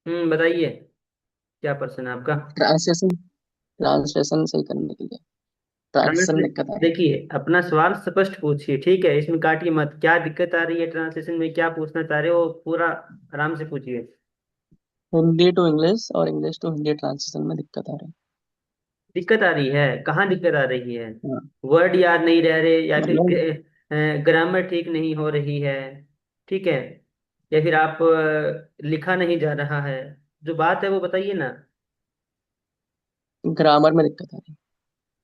बताइए, क्या प्रश्न है आपका? ट्रांसलेशन ट्रांसलेशन सही करने के लिए ट्रांसलेशन में ट्रांसलेट दिक्कत आ रही देखिए, अपना सवाल स्पष्ट पूछिए, ठीक है? इसमें काटिए मत। क्या दिक्कत आ रही है ट्रांसलेशन में, क्या पूछना चाह रहे हो, पूरा आराम से पूछिए। है। हिंदी टू इंग्लिश और इंग्लिश टू हिंदी ट्रांसलेशन में दिक्कत आ रही दिक्कत आ रही है? कहाँ दिक्कत आ रही है? है। हाँ, वर्ड याद नहीं रह रहे, या फिर मतलब ग्रामर ठीक नहीं हो रही है, ठीक है? या फिर आप लिखा नहीं जा रहा है? जो बात है वो बताइए ना। ग्रामर में दिक्कत आ रही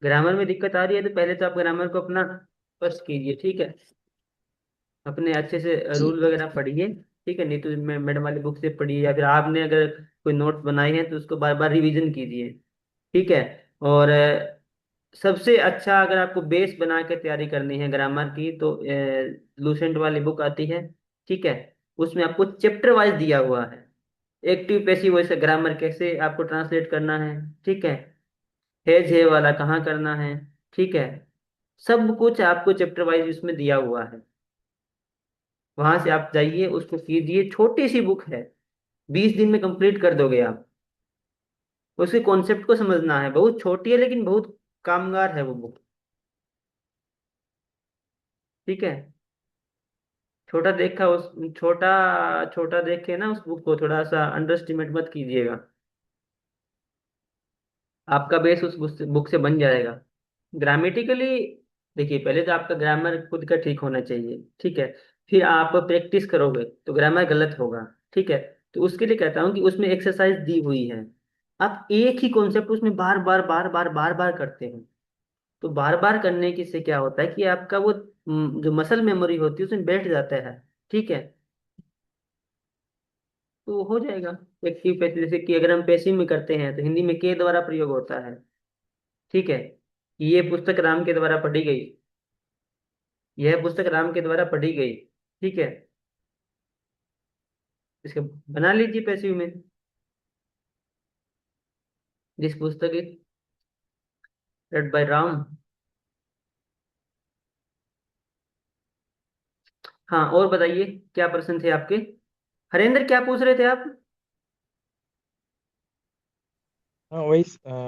ग्रामर में दिक्कत आ रही है तो पहले तो आप ग्रामर को अपना स्पष्ट कीजिए, ठीक है? अपने अच्छे से है जी। रूल वगैरह पढ़िए, ठीक है? नहीं तो मैडम वाली बुक से पढ़िए, या फिर आपने अगर कोई नोट्स बनाए हैं तो उसको बार बार रिवीजन कीजिए, ठीक है? और सबसे अच्छा, अगर आपको बेस बना के तैयारी करनी है ग्रामर की, तो लूसेंट वाली बुक आती है, ठीक है? उसमें आपको चैप्टर वाइज दिया हुआ है, एक्टिव पैसिव वॉइस ग्रामर कैसे आपको ट्रांसलेट करना है, ठीक है? हैज है वाला कहाँ करना है, ठीक है? सब कुछ आपको चैप्टर वाइज उसमें दिया हुआ है। वहां से आप जाइए, उसको कीजिए। छोटी सी बुक है, 20 दिन में कंप्लीट कर दोगे आप। उसके कॉन्सेप्ट को समझना है, बहुत छोटी है लेकिन बहुत कामगार है वो बुक, ठीक है? छोटा देखा उस छोटा छोटा देख के ना उस बुक को थोड़ा सा अंडर एस्टिमेट मत कीजिएगा। आपका बेस उस बुक से बन जाएगा। ग्रामेटिकली देखिए, पहले तो आपका ग्रामर खुद का ठीक होना चाहिए, ठीक है? फिर आप प्रैक्टिस करोगे तो ग्रामर गलत होगा, ठीक है? तो उसके लिए कहता हूँ कि उसमें एक्सरसाइज दी हुई है। आप एक ही कॉन्सेप्ट उसमें बार बार बार बार बार बार करते हैं, तो बार बार करने की से क्या होता है कि आपका वो जो मसल मेमोरी होती है उसमें बैठ जाता है, ठीक है? तो हो जाएगा। एक्टिव पैसिव, जैसे कि अगर हम पैसिव में करते हैं तो हिंदी में के द्वारा प्रयोग होता है, ठीक है? ये पुस्तक राम के द्वारा पढ़ी गई, यह पुस्तक राम के द्वारा पढ़ी गई, ठीक है? इसके बना लीजिए पैसिव में, दिस पुस्तक इज रेड बाय राम। हाँ, और बताइए, क्या प्रश्न थे आपके? हरेंद्र, क्या पूछ रहे थे आप? हाँ वही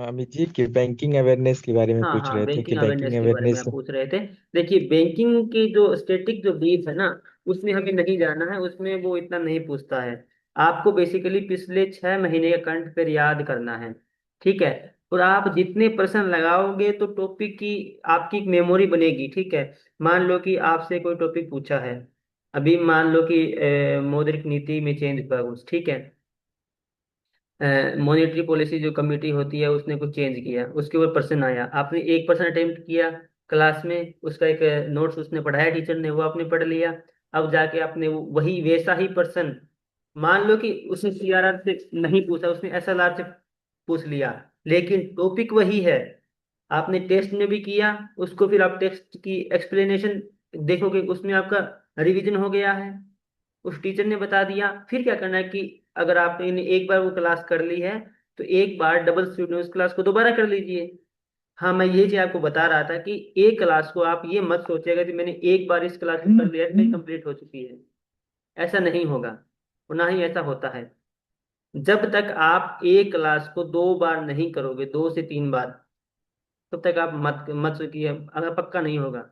अमित जी की बैंकिंग अवेयरनेस के बारे में हाँ पूछ हाँ, रहे थे कि बैंकिंग बैंकिंग अवेयरनेस के बारे में अवेयरनेस। आप पूछ रहे थे। देखिए, बैंकिंग की जो स्टैटिक जो ब्रीफ है ना, उसमें हमें नहीं जाना है, उसमें वो इतना नहीं पूछता है। आपको बेसिकली पिछले 6 महीने का करंट अफेयर याद करना है, ठीक है? और आप जितने प्रश्न लगाओगे तो टॉपिक की आपकी एक मेमोरी बनेगी, ठीक है? मान लो कि आपसे कोई टॉपिक पूछा है, अभी मान लो कि मौद्रिक नीति में चेंज हुआ कुछ, ठीक है? मॉनेटरी पॉलिसी जो कमेटी होती है उसने कुछ चेंज किया, उसके ऊपर पर्सन आया, आपने एक पर्सन अटेम्प्ट किया क्लास में, उसका एक नोट्स उसने पढ़ाया टीचर ने, वो आपने पढ़ लिया। अब जाके आपने वही वैसा ही पर्सन, मान लो कि उसने सीआरआर से नहीं पूछा, उसने एसएलआर से पूछ लिया, लेकिन टॉपिक वही है, आपने टेस्ट में भी किया उसको, फिर आप टेस्ट की एक्सप्लेनेशन देखोगे उसमें आपका रिवीजन हो गया है, उस टीचर ने बता दिया। फिर क्या करना है कि अगर आपने एक बार वो क्लास कर ली है तो एक बार डबल स्टूडेंट उस क्लास को दोबारा कर लीजिए। हाँ, मैं ये चीज आपको बता रहा था कि एक क्लास को आप ये मत सोचिएगा कि मैंने एक बार इस क्लास को कर लिया है, मेरी कंप्लीट हो चुकी है। ऐसा नहीं होगा, और ना ही ऐसा होता है। जब तक आप एक क्लास को 2 बार नहीं करोगे, 2 से 3 बार, तब तक आप मत मत सोचिए, अगर पक्का नहीं होगा।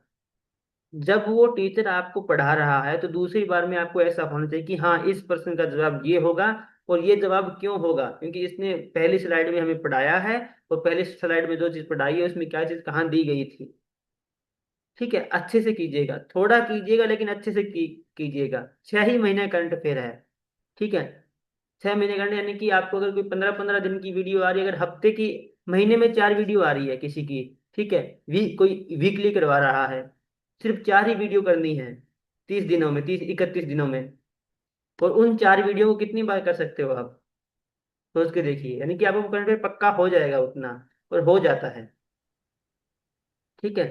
जब वो टीचर आपको पढ़ा रहा है तो दूसरी बार में आपको ऐसा होना चाहिए कि हाँ, इस प्रश्न का जवाब ये होगा, और ये जवाब क्यों होगा, क्योंकि इसने पहली स्लाइड में हमें पढ़ाया है, और पहली स्लाइड में जो चीज पढ़ाई है उसमें क्या चीज कहाँ दी गई थी, ठीक है? अच्छे से कीजिएगा, थोड़ा कीजिएगा लेकिन अच्छे से कीजिएगा। 6 ही महीने करंट अफेयर है, ठीक है? 6 महीने करंट, यानी कि आपको अगर कोई 15-15 दिन की वीडियो आ रही है, अगर हफ्ते की, महीने में 4 वीडियो आ रही है किसी की, ठीक है? कोई वीकली करवा रहा है, सिर्फ 4 ही वीडियो करनी है 30 दिनों में, 30-31 दिनों में। और उन 4 वीडियो को कितनी बार कर सकते हो आप, सोच के देखिए, यानी कि आपको करंट अफेयर पक्का हो जाएगा उतना, और हो जाता है, ठीक है?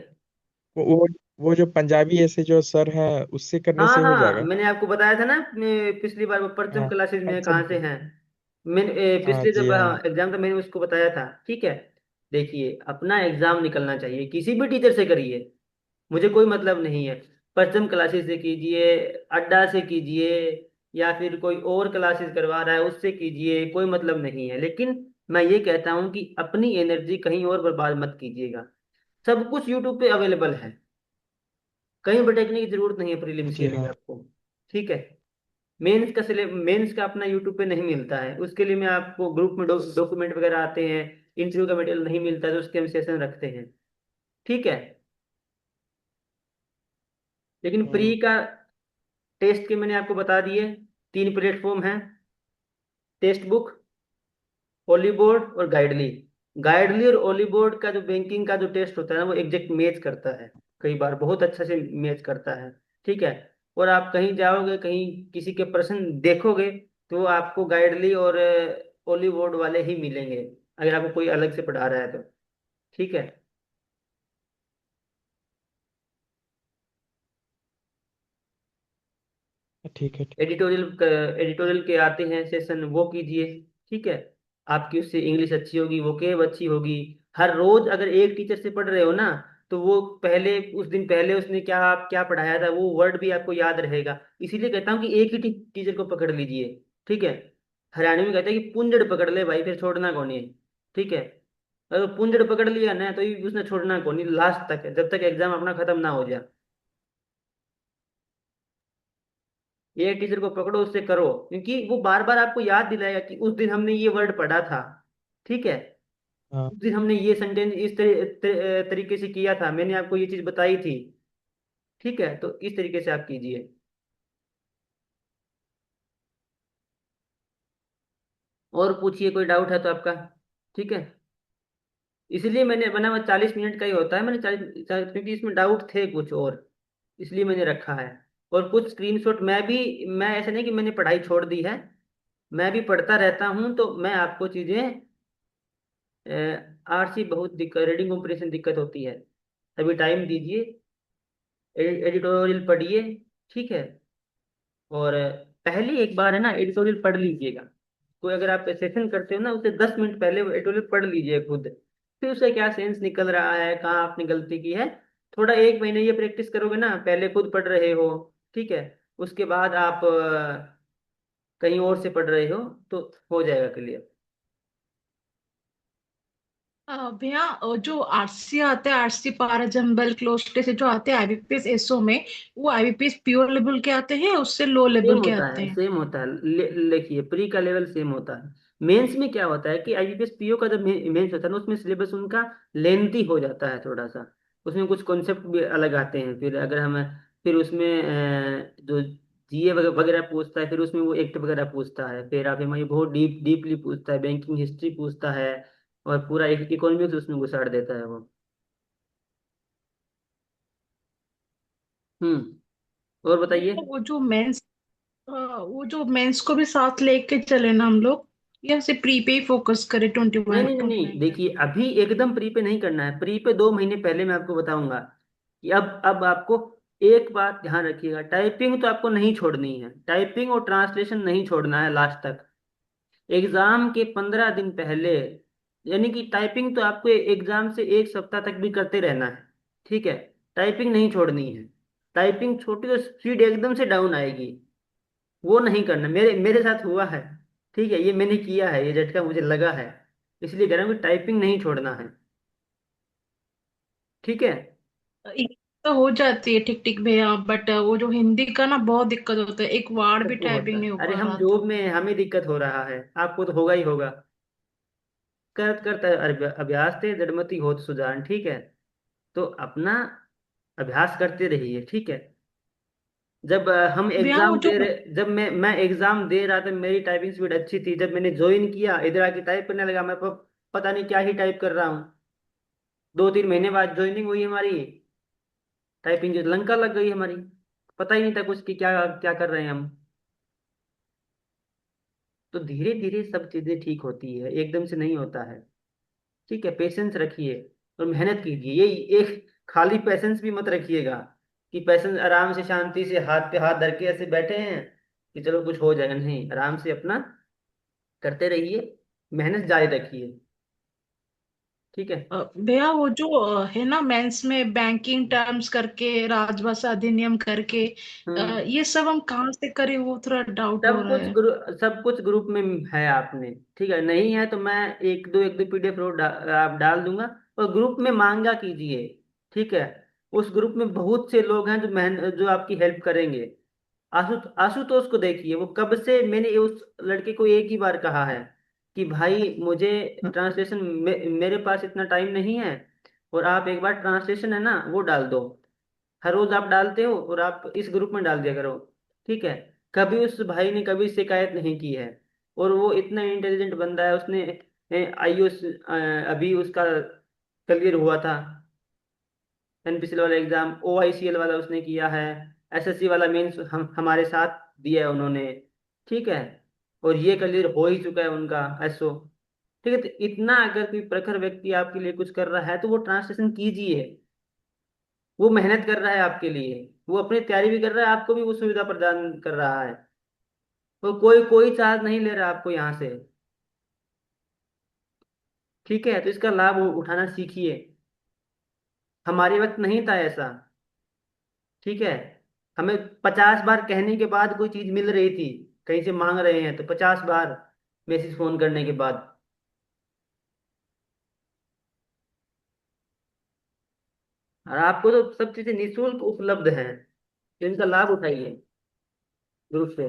वो वो वो जो पंजाबी ऐसे जो सर हैं उससे करने हाँ से हो हाँ, जाएगा। मैंने आपको बताया था ना पिछली बार, वो परचम हाँ क्लासेस में अच्छा। कहाँ से हैं। मैंने हाँ पिछले जी जब हाँ। एग्जाम था मैंने उसको बताया था, ठीक है? देखिए, अपना एग्जाम निकलना चाहिए, किसी भी टीचर से करिए, मुझे कोई मतलब नहीं है। परचम क्लासेस से कीजिए, अड्डा से कीजिए, या फिर कोई और क्लासेस करवा रहा है उससे कीजिए, कोई मतलब नहीं है। लेकिन मैं ये कहता हूँ कि अपनी एनर्जी कहीं और बर्बाद मत कीजिएगा। सब कुछ यूट्यूब पे अवेलेबल है, कहीं भटकने की जरूरत नहीं है प्रीलिम्स के जी लिए हाँ। आपको। ठीक है। मेंस का अपना यूट्यूब पे नहीं मिलता है, उसके लिए मैं आपको ग्रुप में डॉक्यूमेंट वगैरह आते हैं, इंटरव्यू का मटेरियल नहीं मिलता है तो उसके हम सेशन रखते हैं। ठीक है। लेकिन प्री हम्म। का टेस्ट के मैंने आपको बता दिए, 3 प्लेटफॉर्म है: टेक्स्ट बुक, ओली बोर्ड और गाइडली। गाइडली और ओली बोर्ड का जो बैंकिंग का जो टेस्ट होता है ना, वो एग्जैक्ट मैच करता है, कई बार बहुत अच्छा से मैच करता है। ठीक है। और आप कहीं जाओगे, कहीं किसी के प्रश्न देखोगे, तो आपको गाइडली और ओली बोर्ड वाले ही मिलेंगे, अगर आपको कोई अलग से पढ़ा रहा है तो। ठीक है। ठीक है। एडिटोरियल के आते हैं सेशन, वो कीजिए। ठीक है। आपकी उससे इंग्लिश अच्छी होगी, वोकेब अच्छी होगी। हर रोज अगर एक टीचर से पढ़ रहे हो ना, तो वो पहले उस दिन पहले उसने क्या क्या पढ़ाया था वो वर्ड भी आपको याद रहेगा। इसीलिए कहता हूँ कि एक ही टीचर को पकड़ लीजिए। ठीक है। हरियाणा में कहते हैं कि पुंजड़ पकड़ ले भाई, फिर छोड़ना कौन है। ठीक है। अगर पुंजड़ पकड़ लिया ना तो ये उसने छोड़ना कौन है लास्ट तक, जब तक एग्जाम अपना खत्म ना हो जाए। ये टीचर को पकड़ो, उससे करो, क्योंकि वो बार बार आपको याद दिलाएगा कि उस दिन हमने ये वर्ड पढ़ा था। ठीक है। हाँ। उस दिन हमने ये सेंटेंस इस तरीके से किया था, मैंने आपको ये चीज बताई थी। ठीक है। तो इस तरीके से आप कीजिए। और पूछिए, कोई डाउट है तो आपका। ठीक है। इसलिए मैंने बना हुआ 40 मिनट का ही होता है, मैंने 40, क्योंकि इसमें डाउट थे कुछ और, इसलिए मैंने रखा है। और कुछ स्क्रीनशॉट मैं ऐसा नहीं कि मैंने पढ़ाई छोड़ दी है, मैं भी पढ़ता रहता हूँ, तो मैं आपको चीजें, आरसी बहुत दिक्कत, रीडिंग कॉम्प्रिहेंशन दिक्कत होती है। अभी टाइम दीजिए, एडिटोरियल पढ़िए। ठीक है। और पहले एक बार है ना एडिटोरियल पढ़ लीजिएगा। कोई अगर आप सेशन करते हो ना, उससे 10 मिनट पहले वो एडिटोरियल पढ़ लीजिए खुद, फिर उसका क्या सेंस निकल रहा है, कहाँ आपने गलती की है। थोड़ा 1 महीने ये प्रैक्टिस करोगे ना, पहले खुद पढ़ रहे हो, ठीक है, उसके बाद आप कहीं और से पढ़ रहे हो, तो हो जाएगा क्लियर। भैया जो आरसी आते हैं, आरसी पारा जंबल क्लोस्टे से जो आते हैं आईबीपीएस एसओ में, वो आईबीपीएस प्योर लेवल के आते हैं, उससे लो सेम लेवल के होता आते है, हैं? सेम होता है। लिखिए, प्री का लेवल सेम होता है। मेंस में क्या होता है कि आईबीपीएस पीओ का जब मेंस होता है ना, उसमें सिलेबस उनका लेंथी हो जाता है थोड़ा सा, उसमें कुछ कॉन्सेप्ट भी अलग आते हैं। फिर अगर हम, फिर उसमें जो जीए वगैरह पूछता है, फिर उसमें वो एक्ट वगैरह पूछता है, फिर आप हमारी बहुत डीपली पूछता है, बैंकिंग हिस्ट्री पूछता है, और पूरा एक इकोनॉमिक्स उसमें घुसाड़ देता है वो। और बताइए। भैया वो जो मेंस को भी साथ लेके चले ना हम लोग, या सिर्फ प्री पे ही फोकस करें ट्वेंटी नहीं वन नहीं नहीं ट्वेंटी नहीं, नाइन तक? देखिए अभी एकदम प्री पे नहीं करना है, प्री पे 2 महीने पहले मैं आपको बताऊंगा कि अब आपको एक बात ध्यान रखिएगा, टाइपिंग तो आपको नहीं छोड़नी है, टाइपिंग और ट्रांसलेशन नहीं छोड़ना है लास्ट तक। एग्जाम के 15 दिन पहले, यानी कि टाइपिंग तो आपको एग्जाम से 1 सप्ताह तक भी करते रहना है। ठीक है। टाइपिंग नहीं छोड़नी है। टाइपिंग छोटी तो स्पीड एकदम से डाउन आएगी, वो नहीं करना, मेरे मेरे साथ हुआ है। ठीक है, ये मैंने किया है, ये झटका मुझे लगा है, इसलिए कह रहा हूँ कि टाइपिंग नहीं छोड़ना है। ठीक है। इंग्लिश तो हो जाती है ठीक ठीक भैया, बट वो जो हिंदी का ना बहुत दिक्कत होता है, एक वर्ड भी सबको होता टाइपिंग है, नहीं हो अरे पा हम रहा था। जॉब में हैं, हमें दिक्कत हो रहा है, आपको तो होगा ही होगा। करत करता अभ्यास थे जड़मति होत सुजान। ठीक है। तो अपना अभ्यास करते रहिए। ठीक है। जब हम भैया वो एग्जाम जो दे रहे, जब मैं एग्जाम दे रहा था, मेरी टाइपिंग स्पीड अच्छी थी, जब मैंने ज्वाइन किया इधर आके टाइप करने लगा, मैं पता नहीं क्या ही टाइप कर रहा हूँ। 2-3 महीने बाद ज्वाइनिंग हुई हमारी, टाइपिंग लंका लग गई हमारी, पता ही नहीं था कुछ कि क्या क्या कर रहे हैं हम। तो धीरे धीरे सब चीजें ठीक होती है, एकदम से नहीं होता है। ठीक है, पेशेंस रखिए और मेहनत कीजिए। ये एक खाली पेशेंस भी मत रखिएगा कि पेशेंस आराम से शांति से हाथ पे हाथ धर के ऐसे बैठे हैं कि चलो कुछ हो जाएगा, नहीं, आराम से अपना करते रहिए, मेहनत जारी रखिए। ठीक है। भैया वो जो है ना मेंस में बैंकिंग टर्म्स करके राजभाषा अधिनियम करके हम्म। ये सब हम कहाँ से करें, वो थोड़ा डाउट हो रहा है। सब कुछ ग्रुप में है आपने, ठीक है। नहीं है तो मैं एक दो पीडीएफ आप डाल दूंगा, और ग्रुप में मांगा कीजिए, ठीक है। उस ग्रुप में बहुत से लोग हैं जो आपकी हेल्प करेंगे। आशुतोष को देखिए, वो कब से, मैंने उस लड़के को एक ही बार कहा है कि भाई मुझे ट्रांसलेशन मेरे पास इतना टाइम नहीं है, और आप एक बार ट्रांसलेशन है ना वो डाल दो। हर रोज आप डालते हो, और आप इस ग्रुप में डाल दिया करो, ठीक है। कभी उस भाई ने कभी शिकायत नहीं की है, और वो इतना इंटेलिजेंट बंदा है। उसने आईओएस अभी उसका क्लियर हुआ था, एनपीसीएल वाला एग्जाम, ओआईसीएल वाला उसने किया है, एसएससी वाला मेंस हमारे साथ दिया है उन्होंने, ठीक है। और ये क्लियर हो ही चुका है उनका एसओ, ठीक है। तो इतना अगर कोई प्रखर व्यक्ति आपके लिए कुछ कर रहा है तो वो ट्रांसलेशन कीजिए। वो मेहनत कर रहा है आपके लिए, वो अपनी तैयारी भी कर रहा है, आपको भी वो सुविधा प्रदान कर रहा है। वो कोई कोई चार्ज नहीं ले रहा आपको यहाँ से, ठीक है। तो इसका लाभ उठाना सीखिए। हमारे वक्त नहीं था ऐसा, ठीक है। हमें 50 बार कहने के बाद कोई चीज मिल रही थी, कहीं से मांग रहे हैं तो 50 बार मैसेज फोन करने के बाद। और आपको तो सब चीजें निःशुल्क उपलब्ध हैं, तो इनका लाभ उठाइए ग्रुप से।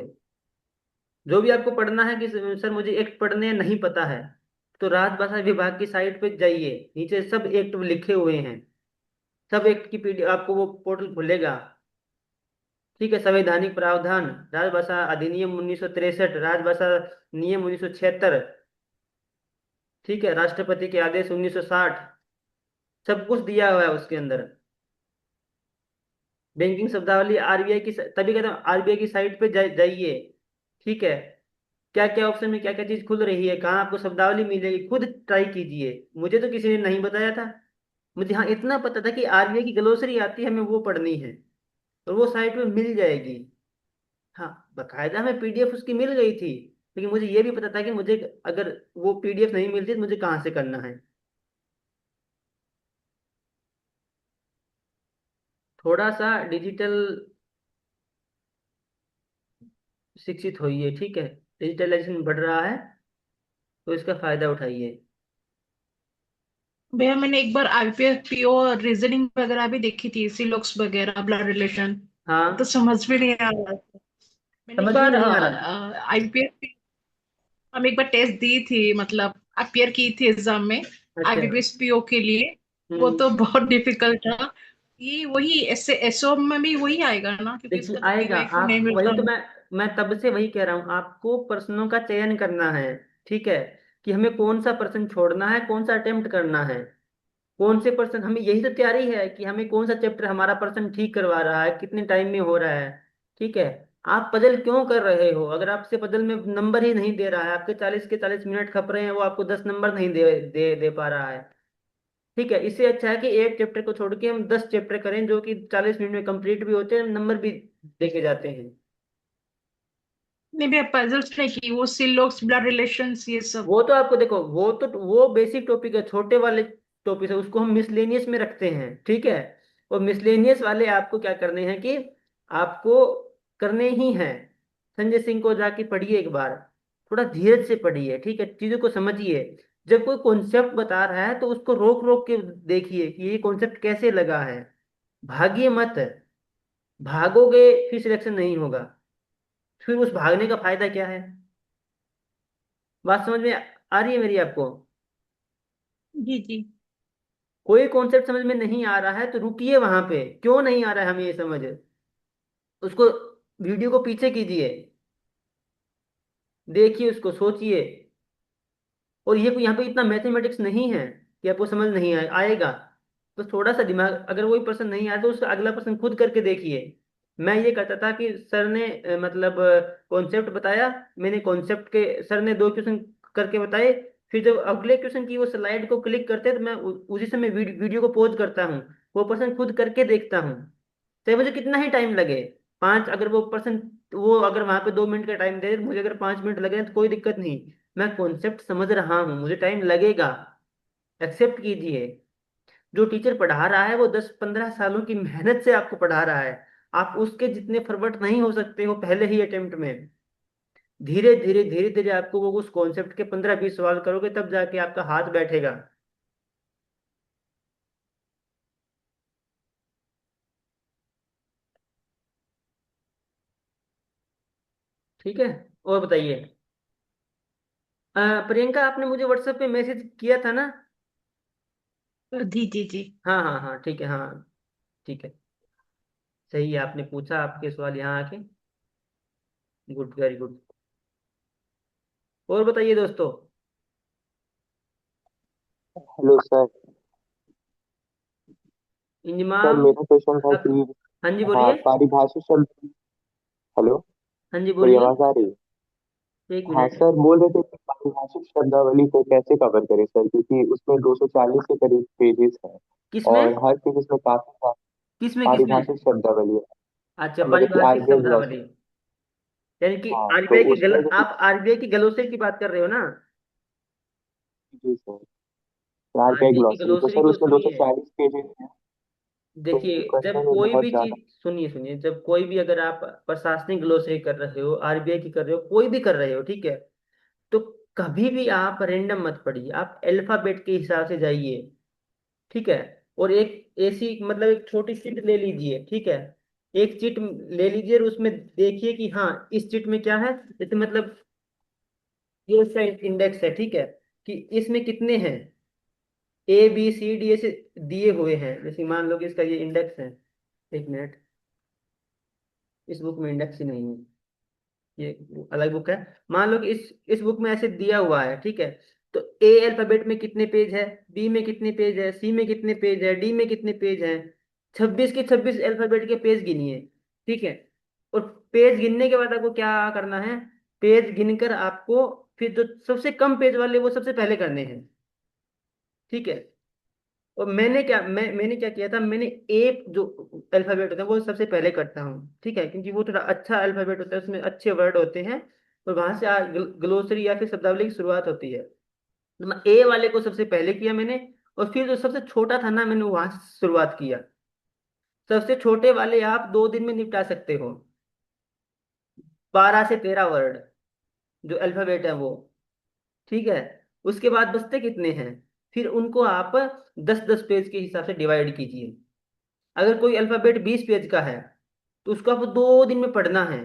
जो भी आपको पढ़ना है कि सर मुझे एक्ट पढ़ने नहीं पता है, तो राजभाषा विभाग की साइट पे जाइए, नीचे सब एक्ट लिखे हुए हैं। सब एक्ट की पीडी आपको वो पोर्टल खुलेगा, ठीक है। संवैधानिक प्रावधान, राजभाषा अधिनियम 1963, राजभाषा नियम 1976, ठीक है। राष्ट्रपति के आदेश 1960, सब कुछ दिया हुआ है उसके अंदर। बैंकिंग शब्दावली आरबीआई की, तभी कहता हूँ आरबीआई की साइट पे जाइए, ठीक है। क्या क्या ऑप्शन में क्या क्या चीज खुल रही है, कहाँ आपको शब्दावली मिलेगी, खुद ट्राई कीजिए। मुझे तो किसी ने नहीं बताया था। मुझे हाँ इतना पता था कि आरबीआई की ग्लोसरी आती है, हमें वो पढ़नी है, और वो साइट पे मिल जाएगी। हाँ, बकायदा हमें पीडीएफ उसकी मिल गई थी, लेकिन मुझे ये भी पता था कि मुझे अगर वो पीडीएफ नहीं मिलती तो मुझे कहाँ से करना है। थोड़ा सा डिजिटल शिक्षित होइए, ठीक है। डिजिटलाइजेशन बढ़ रहा है, तो इसका फायदा उठाइए। भैया मैंने एक बार आईपीएस पीओ रीजनिंग वगैरह भी देखी थी, सिलोक्स वगैरह, ब्लड रिलेशन, तो हाँ, समझ में नहीं आ रहा था। मैंने एक समझ में बार नहीं आ रहा। आईपीएस, हम एक बार टेस्ट दी थी, मतलब अपियर की थी एग्जाम में अच्छा। आईबीपीएस पीओ के लिए। वो हम्म। तो बहुत डिफिकल्ट था। ये वही ऐसे एसओ में भी वही आएगा ना, क्योंकि देखिए इसका तो आएगा, पीवाईक्यू नहीं आप वही मिलता। तो मैं तब से वही कह रहा हूँ, आपको प्रश्नों का चयन करना है, ठीक है। कि हमें कौन सा प्रश्न छोड़ना है, कौन सा अटेम्प्ट करना है, कौन से पर्सन, हमें यही तो तैयारी है कि हमें कौन सा चैप्टर हमारा पर्सन ठीक करवा रहा है, कितने टाइम में हो रहा है, ठीक है। आप पजल क्यों कर रहे हो? अगर आपसे पजल में नंबर ही नहीं दे रहा है, आपके 40 के 40 मिनट खप रहे हैं, वो आपको 10 नंबर नहीं दे पा रहा है, ठीक है। इससे अच्छा है कि एक चैप्टर को छोड़ के हम 10 चैप्टर करें, जो कि 40 मिनट में कंप्लीट भी होते हैं, नंबर भी देके जाते हैं। नहीं भैया पजल्स नहीं की, वो सिलोक्स, ब्लड रिलेशंस, ये सब। वो तो आपको देखो, वो बेसिक टॉपिक है, छोटे वाले टॉपिक है, उसको हम मिसलेनियस में रखते हैं, ठीक है। और मिसलेनियस वाले आपको क्या करने हैं कि आपको करने ही हैं। संजय सिंह को जाके पढ़िए एक बार, थोड़ा धीरज से पढ़िए, ठीक है, चीजों को समझिए। जब कोई कॉन्सेप्ट बता रहा है तो उसको रोक रोक के देखिए कि ये कॉन्सेप्ट कैसे लगा है। भागिए मत, भागोगे फिर सिलेक्शन नहीं होगा, फिर उस भागने का फायदा क्या है? बात समझ में आ रही है मेरी आपको? जी जी। कोई कॉन्सेप्ट समझ में नहीं आ रहा है तो रुकिए वहां पे, क्यों नहीं आ रहा है हमें ये समझ, उसको वीडियो को पीछे कीजिए, देखिए उसको, सोचिए। और ये यहाँ पे इतना मैथमेटिक्स नहीं है कि आपको समझ नहीं आएगा। तो थोड़ा सा दिमाग, अगर वही पर्सन नहीं आया तो उसका अगला पर्सन खुद करके देखिए। मैं ये कहता था कि सर ने मतलब कॉन्सेप्ट बताया, मैंने कॉन्सेप्ट के, सर ने 2 क्वेश्चन करके बताए, फिर जब अगले क्वेश्चन की वो स्लाइड को क्लिक करते हैं तो मैं उसी समय वीडियो को पॉज करता हूँ, वो पर्सन खुद करके देखता हूँ, चाहे मुझे कितना ही टाइम लगे। पाँच, अगर वो पर्सन, वो अगर वहां पे 2 मिनट का टाइम दे, मुझे अगर 5 मिनट लगे तो कोई दिक्कत नहीं। मैं कॉन्सेप्ट समझ रहा हूँ, मुझे टाइम लगेगा, एक्सेप्ट कीजिए। जो टीचर पढ़ा रहा है वो 10-15 सालों की मेहनत से आपको पढ़ा रहा है। आप उसके जितने फॉरवर्ड नहीं हो सकते हो पहले ही अटेम्प्ट में। धीरे धीरे आपको वो उस कॉन्सेप्ट के 15-20 सवाल करोगे तब जाके आपका हाथ बैठेगा। ठीक है। और बताइए। प्रियंका, आपने मुझे व्हाट्सएप पे मैसेज किया था ना? जी जी जी। हाँ हाँ हाँ, ठीक है, हाँ। ठीक है। सही है, आपने पूछा आपके सवाल यहाँ आके। Good, very good. और बताइए दोस्तों। Hello sir. सर इंजमाम। मेरा क्वेश्चन था आप। कि हाँ जी, हाँ बोलिए। पारिभाषिक शब्द। हेलो। हाँ जी, मेरी बोलिए। आवाज आ रही है? एक हाँ मिनट। सर, बोल रहे थे कि पारिभाषिक शब्दावली को कैसे कवर करें सर, क्योंकि उसमें 240 के करीब पेजेस हैं किसमें? और हर पेज उसमें काफी किसमें किसमें? पारिभाषिक शब्दावली है। अच्छा, मतलब कि पारिभाषिक आरबीआई ग्लॉसरी। शब्दावली। यानी कि हाँ तो आरबीआई की उसमें जैसे आप आरबीआई की ग्लोसरी की बात कर रहे हो ना? जी सर, आरबीआई आरबीआई की ग्लॉसरी तो ग्लोसरी सर को उसमें सुनिए। 240 पेजेस हैं। तो देखिए, जब क्वेश्चन है कोई बहुत भी ज्यादा। चीज, सुनिए सुनिए, जब कोई भी, अगर आप प्रशासनिक ग्लोसरी कर रहे हो, आरबीआई की कर रहे हो, कोई भी कर रहे हो, ठीक है, तो कभी भी आप रेंडम मत पढ़िए, आप अल्फाबेट के हिसाब से जाइए। ठीक है। और एक ऐसी, मतलब एक छोटी चिट ले लीजिए, ठीक है। एक चिट ले लीजिए और उसमें देखिए कि हाँ, इस चिट में क्या है। जैसे मतलब ये उसका इंडेक्स है, ठीक है, कि इसमें कितने हैं, ABCD ऐसे दिए हुए हैं। जैसे मान लो कि इसका ये इंडेक्स है। एक मिनट। इस बुक में इंडेक्स ही नहीं है, ये अलग बुक है। मान लो कि इस बुक में ऐसे दिया हुआ है, ठीक है। तो A अल्फाबेट में कितने पेज है, B में कितने पेज है, C में कितने पेज है, D में कितने पेज हैं। 26 के 26 अल्फाबेट के पेज गिनिए। ठीक है। और पेज गिनने के बाद आपको क्या करना है, पेज गिनकर आपको फिर जो सबसे कम पेज वाले वो सबसे पहले करने हैं। ठीक है। और मैंने क्या किया था, मैंने ए जो अल्फाबेट होता है वो सबसे पहले करता हूँ, ठीक है, क्योंकि वो थोड़ा अच्छा अल्फाबेट होता है, उसमें अच्छे वर्ड होते हैं। और वहां से ग्लोसरी या फिर शब्दावली की शुरुआत होती है। तो मैं ए वाले को सबसे पहले किया मैंने। और फिर जो सबसे छोटा था ना, मैंने वहां से शुरुआत किया। सबसे छोटे वाले आप 2 दिन में निपटा सकते हो। 12 से 13 वर्ड जो अल्फाबेट है वो। ठीक है। उसके बाद बचते कितने हैं, फिर उनको आप 10-10 पेज के हिसाब से डिवाइड कीजिए। अगर कोई अल्फाबेट 20 पेज का है तो उसको आपको 2 दिन में पढ़ना है।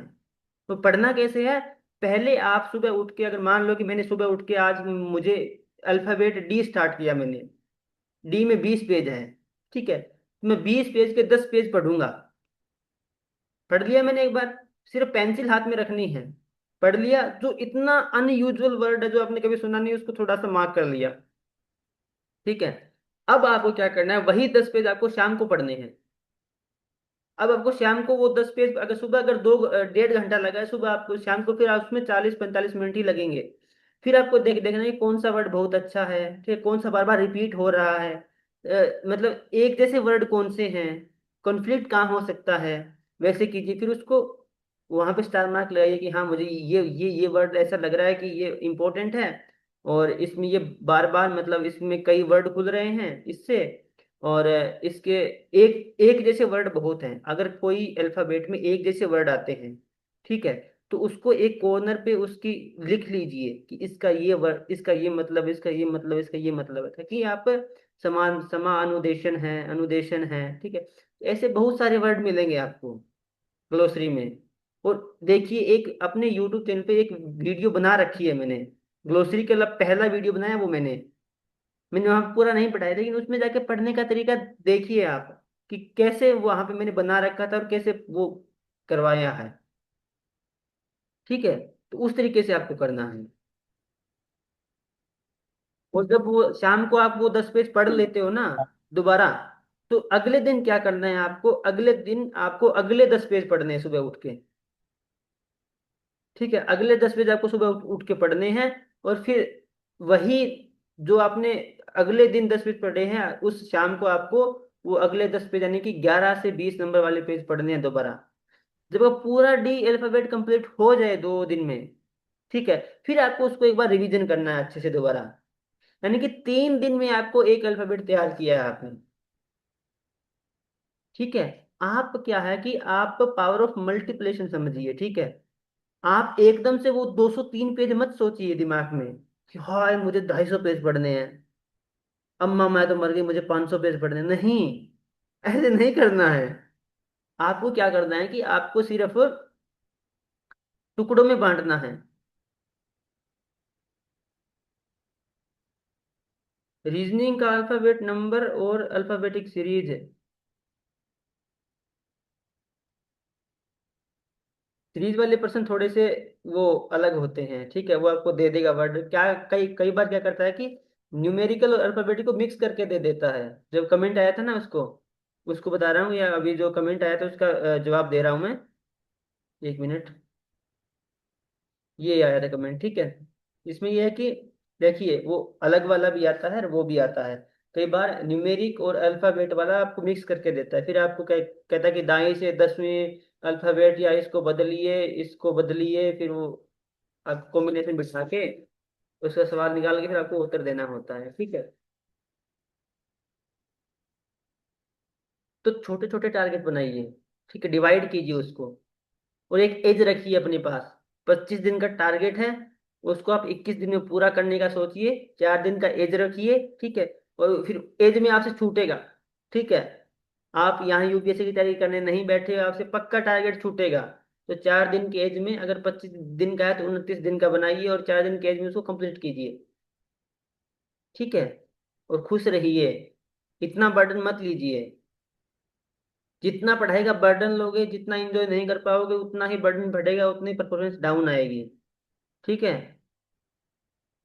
तो पढ़ना कैसे है, पहले आप सुबह उठ के, अगर मान लो कि मैंने सुबह उठ के आज मुझे अल्फाबेट डी स्टार्ट किया मैंने, डी में 20 पेज है, ठीक है, तो मैं 20 पेज के 10 पेज पढ़ूंगा। पढ़ लिया मैंने एक बार, सिर्फ पेंसिल हाथ में रखनी है। पढ़ लिया, जो इतना अनयूजुअल वर्ड है जो आपने कभी सुना नहीं उसको थोड़ा सा मार्क कर लिया। ठीक है। अब आपको क्या करना है, वही 10 पेज आपको शाम को पढ़ने हैं। अब आपको शाम को वो 10 पेज, अगर सुबह अगर 1.5 घंटा लगा है सुबह आपको, शाम को फिर आप उसमें 40-45 मिनट ही लगेंगे। फिर आपको देखना है कि कौन सा वर्ड बहुत अच्छा है, ठीक है, कौन सा बार बार रिपीट हो रहा है, मतलब एक जैसे वर्ड कौन से हैं, कॉन्फ्लिक्ट कहाँ हो सकता है, वैसे कीजिए। फिर उसको वहां पे स्टार मार्क लगाइए कि हाँ, मुझे ये वर्ड ऐसा लग रहा है कि ये इंपॉर्टेंट है। और इसमें ये बार बार, मतलब इसमें कई वर्ड खुल रहे हैं इससे। और इसके एक एक जैसे वर्ड बहुत हैं, अगर कोई अल्फाबेट में एक जैसे वर्ड आते हैं, ठीक है, तो उसको एक कॉर्नर पे उसकी लिख लीजिए कि इसका ये वर्ड, इसका ये मतलब, इसका ये मतलब, इसका ये मतलब है, ताकि आप समान समानुदेशन है, अनुदेशन है, ठीक है, ऐसे बहुत सारे वर्ड मिलेंगे आपको ग्लोसरी में। और देखिए, एक अपने यूट्यूब चैनल पे एक वीडियो बना रखी है मैंने, ग्लोसरी का पहला वीडियो बनाया वो मैंने वहां पूरा नहीं पढ़ाया, लेकिन उसमें जाके पढ़ने का तरीका देखिए आप, कि कैसे वहां पे मैंने बना रखा था और कैसे वो करवाया है। ठीक है। तो उस तरीके से आपको करना है। और जब वो शाम को आप वो 10 पेज पढ़ लेते हो ना दोबारा, तो अगले दिन क्या करना है आपको, अगले दिन आपको अगले 10 पेज पढ़ने हैं सुबह उठ के। ठीक है, अगले 10 पेज आपको सुबह उठ के पढ़ने हैं। और फिर वही जो आपने अगले दिन 10 पेज पढ़े हैं, उस शाम को आपको वो अगले 10 पेज, यानी कि 11 से 20 नंबर वाले पेज पढ़ने हैं दोबारा। जब आप पूरा डी अल्फाबेट कंप्लीट हो जाए 2 दिन में, ठीक है, फिर आपको उसको एक बार रिवीजन करना है अच्छे से दोबारा। यानी कि 3 दिन में आपको एक अल्फाबेट तैयार किया है आपने। ठीक है। आप क्या है कि आप पावर ऑफ मल्टीप्लिकेशन समझिए। ठीक है। आप एकदम से वो 203 पेज मत सोचिए दिमाग में कि हाय मुझे 250 पेज पढ़ने हैं, अम्मा मैं तो मर गई मुझे 500 पेज पढ़ने हैं। नहीं, ऐसे नहीं करना है। आपको क्या करना है कि आपको सिर्फ टुकड़ों में बांटना है। रीजनिंग का अल्फाबेट नंबर और अल्फाबेटिक सीरीज है। सीरीज वाले पर्सन थोड़े से वो अलग होते हैं। ठीक है, वो आपको दे देगा वर्ड क्या, कई कई बार क्या करता है कि न्यूमेरिकल और अल्फाबेटिक को मिक्स करके दे देता है। जब कमेंट आया था ना उसको, उसको बता रहा हूँ, या अभी जो कमेंट आया था उसका जवाब दे रहा हूँ मैं। 1 मिनट। ये आया था कमेंट। ठीक है। इसमें ये है कि देखिए वो अलग वाला भी आता है और वो भी आता है। कई बार न्यूमेरिक और अल्फाबेट वाला आपको मिक्स करके देता है, फिर आपको कहता है कि दाएं से 10वें अल्फाबेट या इसको बदलिए इसको बदलिए, फिर वो आप कॉम्बिनेशन बिठा के उसका सवाल निकाल के फिर आपको उत्तर देना होता है। ठीक है। तो छोटे छोटे टारगेट बनाइए। ठीक है, डिवाइड कीजिए उसको, और एक एज रखिए अपने पास। 25 दिन का टारगेट है, उसको आप 21 दिन में पूरा करने का सोचिए। 4 दिन का एज रखिए। ठीक है। और फिर एज में आपसे छूटेगा। ठीक है। आप यहाँ यूपीएससी की तैयारी करने नहीं बैठे, आपसे पक्का टारगेट छूटेगा। तो 4 दिन के एज में, अगर 25 दिन का है तो 29 दिन का बनाइए, और 4 दिन के एज में उसको कंप्लीट कीजिए। ठीक है। और खुश रहिए, इतना बर्डन मत लीजिए। जितना पढ़ाई का बर्डन लोगे, जितना एंजॉय नहीं कर पाओगे, उतना ही बर्डन बढ़ेगा, उतनी परफॉर्मेंस डाउन आएगी। ठीक है।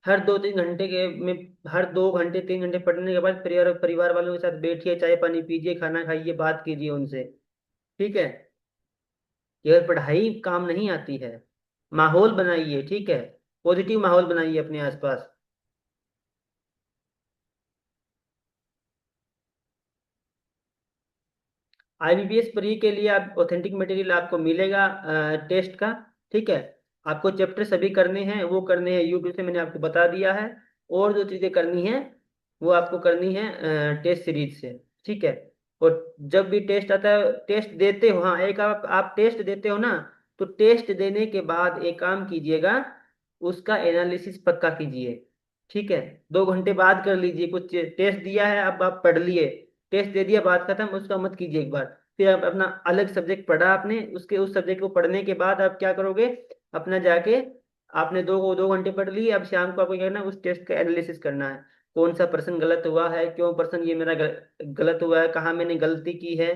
हर 2-3 घंटे के में, हर 2 घंटे 3 घंटे पढ़ने के बाद परिवार परिवार वालों के साथ बैठिए, चाय पानी पीजिए, खाना खाइए, बात कीजिए उनसे। ठीक है। ये पढ़ाई काम नहीं आती है। माहौल बनाइए। ठीक है। पॉजिटिव माहौल बनाइए अपने आसपास। आईबीपीएस प्री के लिए आप ऑथेंटिक मटेरियल आपको मिलेगा टेस्ट का। ठीक है। आपको चैप्टर सभी करने हैं, वो करने हैं यूट्यूब से, मैंने आपको बता दिया है। और जो चीज़ें करनी है वो आपको करनी है टेस्ट सीरीज से। ठीक है। और जब भी टेस्ट आता है, टेस्ट देते हो, हाँ एक आप टेस्ट देते हो ना, तो टेस्ट देने के बाद एक काम कीजिएगा, उसका एनालिसिस पक्का कीजिए। ठीक है। 2 घंटे बाद कर लीजिए, कुछ टेस्ट दिया है अब आप पढ़ लिए, टेस्ट दे दिया बात खत्म, उसका मत कीजिए एक बार। फिर आप अपना अलग सब्जेक्ट पढ़ा आपने, उसके उस सब्जेक्ट को पढ़ने के बाद आप क्या करोगे, अपना जाके आपने 2 घंटे पढ़ लिए, अब शाम को आपको क्या करना है, उस टेस्ट का एनालिसिस करना है। कौन सा पर्सन गलत हुआ है, क्यों पर्सन ये मेरा गलत हुआ है, कहाँ मैंने गलती की है,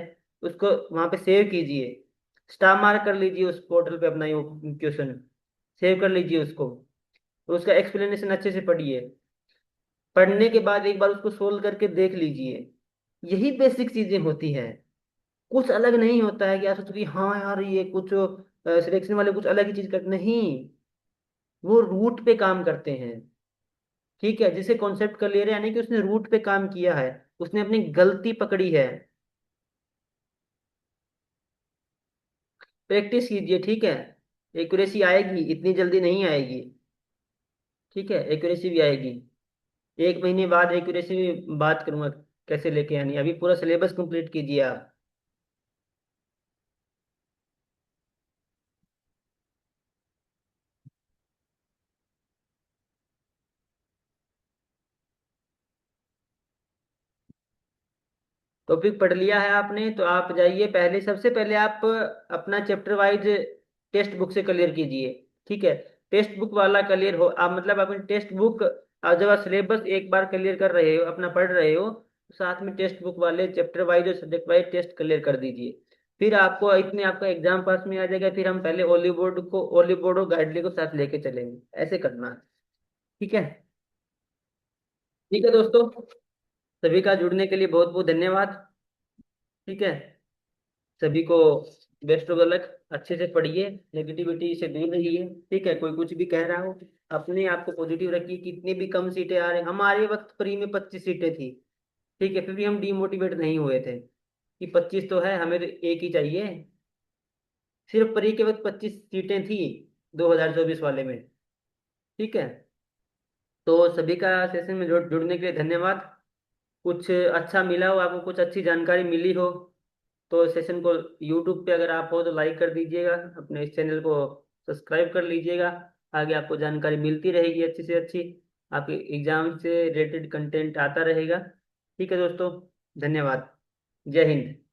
उसको वहां पे सेव कीजिए। स्टार मार्क कर लीजिए उस पोर्टल पे अपना ये क्वेश्चन, सेव कर लीजिए उसको। और उसका एक्सप्लेनेशन अच्छे से पढ़िए। पढ़ने के बाद एक बार उसको सोल्व करके देख लीजिए। यही बेसिक चीजें होती है, कुछ अलग नहीं होता है कि आप सोचो कि हाँ यार ये कुछ सिलेक्शन वाले कुछ अलग ही चीज करते नहीं। वो रूट पे काम करते हैं। ठीक है। जिसे कॉन्सेप्ट क्लियर है, यानी कि उसने रूट पे काम किया है, उसने अपनी गलती पकड़ी है। प्रैक्टिस कीजिए। ठीक है। एक्यूरेसी आएगी, इतनी जल्दी नहीं आएगी। ठीक है। एक्यूरेसी भी आएगी। 1 महीने बाद एक्यूरेसी में बात करूंगा कैसे लेके आनी है। अभी पूरा सिलेबस कंप्लीट कीजिए आप। टॉपिक पढ़ लिया है आपने, तो आप जाइए, पहले सबसे पहले आप अपना चैप्टर वाइज टेक्स्ट बुक से क्लियर कीजिए। ठीक है। टेक्स्ट बुक वाला क्लियर हो आप, मतलब अपनी टेक्स्ट बुक, जब आप सिलेबस एक बार क्लियर कर रहे हो, अपना पढ़ रहे हो, तो साथ में टेक्स्ट बुक वाले चैप्टर वाइज और सब्जेक्ट वाइज टेस्ट क्लियर कर दीजिए। फिर आपको इतने आपका एग्जाम पास में आ जाएगा, फिर हम पहले ओली बोर्ड और गाइडली को साथ लेके चलेंगे। ऐसे करना है। ठीक है। ठीक है दोस्तों, सभी का जुड़ने के लिए बहुत बहुत धन्यवाद। ठीक है। सभी को बेस्ट ऑफ लक। अच्छे से पढ़िए, नेगेटिविटी से दूर रहिए। ठीक है। कोई कुछ भी कह रहा हो, अपने आप को पॉजिटिव रखिए। कितनी भी कम सीटें आ रही, हमारे वक्त प्री में 25 सीटें थी। ठीक है। फिर भी हम डिमोटिवेट नहीं हुए थे कि 25 तो है, हमें तो एक ही चाहिए। सिर्फ प्री के वक्त 25 सीटें थी 2024 वाले में। ठीक है। तो सभी का सेशन में जुड़ने के लिए धन्यवाद। कुछ अच्छा मिला हो आपको, कुछ अच्छी जानकारी मिली हो, तो सेशन को यूट्यूब पे अगर आप हो तो लाइक कर दीजिएगा, अपने इस चैनल को सब्सक्राइब कर लीजिएगा। आगे आपको जानकारी मिलती रहेगी अच्छी से अच्छी, आपके एग्जाम से रिलेटेड कंटेंट आता रहेगा। ठीक है दोस्तों, धन्यवाद। जय हिंद।